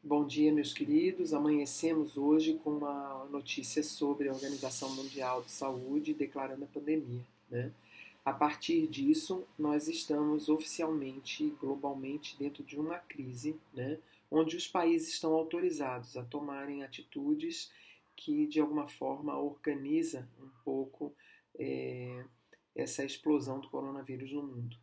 Bom dia, meus queridos. Amanhecemos hoje com uma notícia sobre a Organização Mundial de Saúde declarando a pandemia, né? A partir disso, nós estamos oficialmente, globalmente, dentro de uma crise, né? Onde os países estão autorizados a tomarem atitudes que, de alguma forma, organiza um pouco eh, essa explosão do coronavírus no mundo.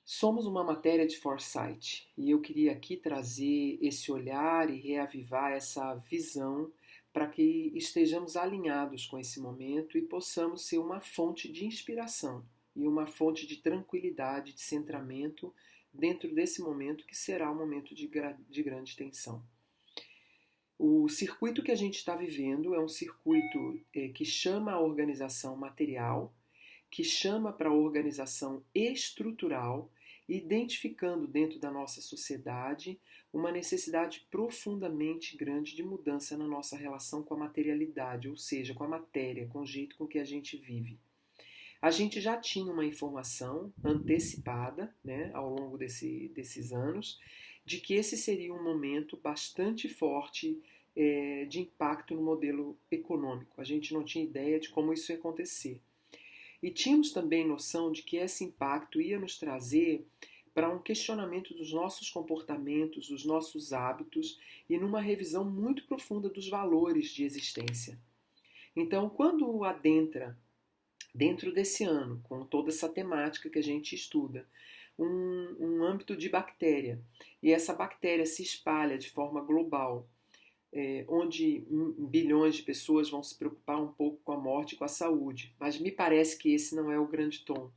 Somos uma matéria de foresight e eu queria aqui trazer esse olhar e reavivar essa visão para que estejamos alinhados com esse momento e possamos ser uma fonte de inspiração e uma fonte de tranquilidade, de centramento dentro desse momento que será um momento de grande tensão. O circuito que a gente está vivendo é um circuito que chama a organização material, que chama para a organização estrutural, identificando dentro da nossa sociedade uma necessidade profundamente grande de mudança na nossa relação com a materialidade, ou seja, com a matéria, com o jeito com que a gente vive. A gente já tinha uma informação antecipada, né, ao longo desses anos, de que esse seria um momento bastante forte de impacto no modelo econômico. A gente não tinha ideia de como isso ia acontecer. E tínhamos também noção de que esse impacto ia nos trazer para um questionamento dos nossos comportamentos, dos nossos hábitos e numa revisão muito profunda dos valores de existência. Então, quando adentra dentro desse ano, com toda essa temática que a gente estuda, um âmbito de bactéria, e essa bactéria se espalha de forma global, onde bilhões de pessoas vão se preocupar um pouco com a morte e com a saúde. Mas me parece que esse não é o grande tom.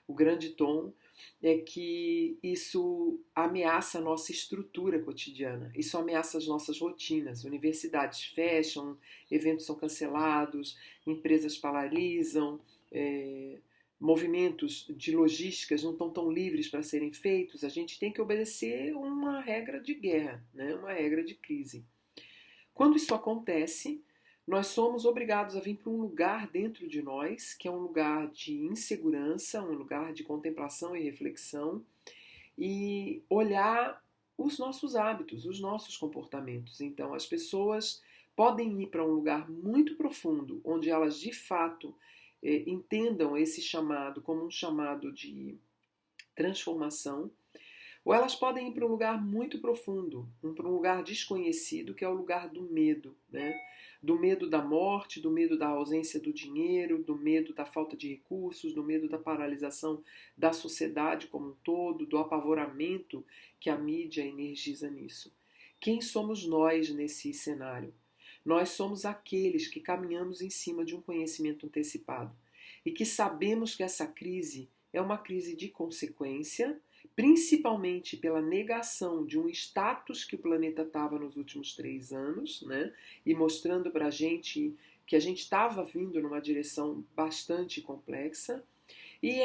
O grande tom é que isso ameaça a nossa estrutura cotidiana, isso ameaça as nossas rotinas. Universidades fecham, eventos são cancelados, empresas paralisam, movimentos de logísticas não estão tão livres para serem feitos. A gente tem que obedecer uma regra de guerra, né? Uma regra de crise. Quando isso acontece, nós somos obrigados a vir para um lugar dentro de nós, que é um lugar de insegurança, um lugar de contemplação e reflexão, e olhar os nossos hábitos, os nossos comportamentos. Então, as pessoas podem ir para um lugar muito profundo, onde elas de fato entendam esse chamado como um chamado de transformação, ou elas podem ir para um lugar muito profundo, para um lugar desconhecido, que é o lugar do medo, né? Do medo da morte, do medo da ausência do dinheiro, do medo da falta de recursos, do medo da paralisação da sociedade como um todo, do apavoramento que a mídia energiza nisso. Quem somos nós nesse cenário? Nós somos aqueles que caminhamos em cima de um conhecimento antecipado e que sabemos que essa crise é uma crise de consequência, principalmente pela negação de um status que o planeta estava nos últimos 3 anos, né? E mostrando para a gente que a gente estava vindo numa direção bastante complexa. E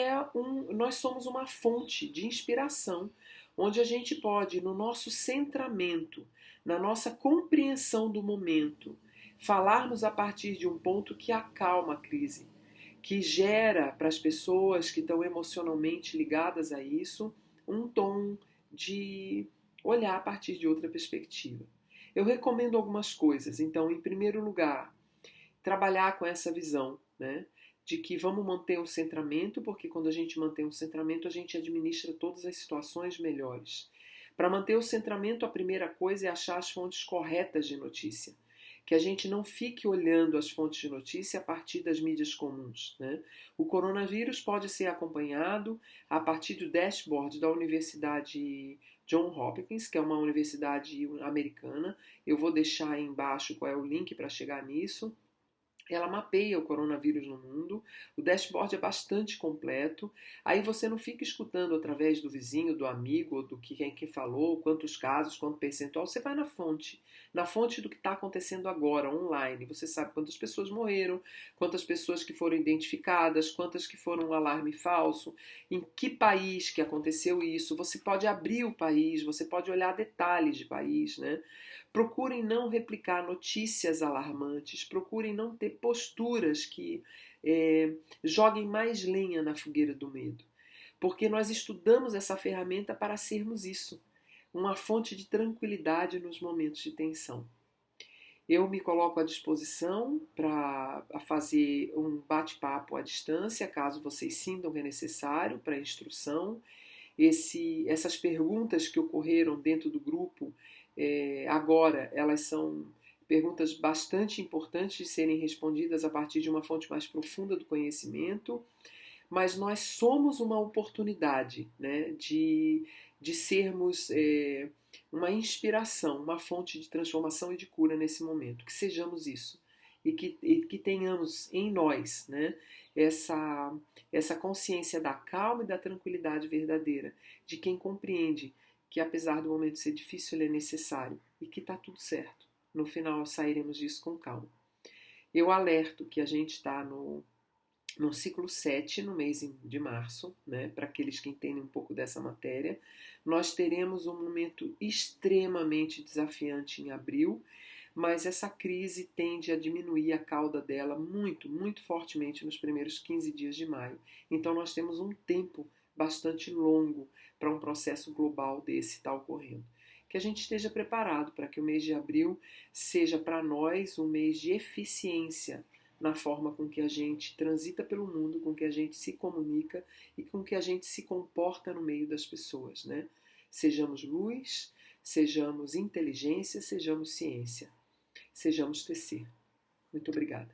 nós somos uma fonte de inspiração, onde a gente pode, no nosso centramento, na nossa compreensão do momento, falarmos a partir de um ponto que acalma a crise, que gera para as pessoas que estão emocionalmente ligadas a isso um tom de olhar a partir de outra perspectiva. Eu recomendo algumas coisas. Então, em primeiro lugar, trabalhar com essa visão, né? De que vamos manter um centramento, porque quando a gente mantém um centramento, a gente administra todas as situações melhores. Para manter o centramento, a primeira coisa é achar as fontes corretas de notícia. Que a gente não fique olhando as fontes de notícia a partir das mídias comuns, né? O coronavírus pode ser acompanhado a partir do dashboard da Universidade John Hopkins, que é uma universidade americana. Eu vou deixar aí embaixo qual é o link para chegar nisso. Ela mapeia o coronavírus no mundo, o dashboard é bastante completo, aí você não fica escutando através do vizinho, do amigo, ou do que quem que falou, quantos casos, quanto percentual, você vai na fonte do que está acontecendo agora, online, você sabe quantas pessoas morreram, quantas pessoas que foram identificadas, quantas que foram um alarme falso, em que país que aconteceu isso, você pode abrir o país, você pode olhar detalhes de país, né? Procurem não replicar notícias alarmantes, procurem não ter posturas que joguem mais lenha na fogueira do medo. Porque nós estudamos essa ferramenta para sermos isso. uma fonte de tranquilidade nos momentos de tensão. Eu me coloco à disposição para fazer um bate-papo à distância, caso vocês sintam que é necessário para instrução. Essas perguntas que ocorreram dentro do grupo agora, elas são perguntas bastante importantes de serem respondidas a partir de uma fonte mais profunda do conhecimento, mas nós somos uma oportunidade, né, de sermos uma inspiração, uma fonte de transformação e de cura nesse momento. Que sejamos isso e que tenhamos em nós, né, essa consciência da calma e da tranquilidade verdadeira, de quem compreende que apesar do momento ser difícil, ele é necessário e que está tudo certo. No final sairemos disso com calma. Eu alerto que a gente está no ciclo 7, no mês de março, né, para aqueles que entendem um pouco dessa matéria. Nós teremos um momento extremamente desafiante em abril, mas essa crise tende a diminuir a cauda dela muito, muito fortemente nos primeiros 15 dias de maio. Então nós temos um tempo bastante longo para um processo global desse estar ocorrendo. Que a gente esteja preparado para que o mês de abril seja para nós um mês de eficiência na forma com que a gente transita pelo mundo, com que a gente se comunica e com que a gente se comporta no meio das pessoas, né? Sejamos luz, sejamos inteligência, sejamos ciência, sejamos tecer. Muito obrigada.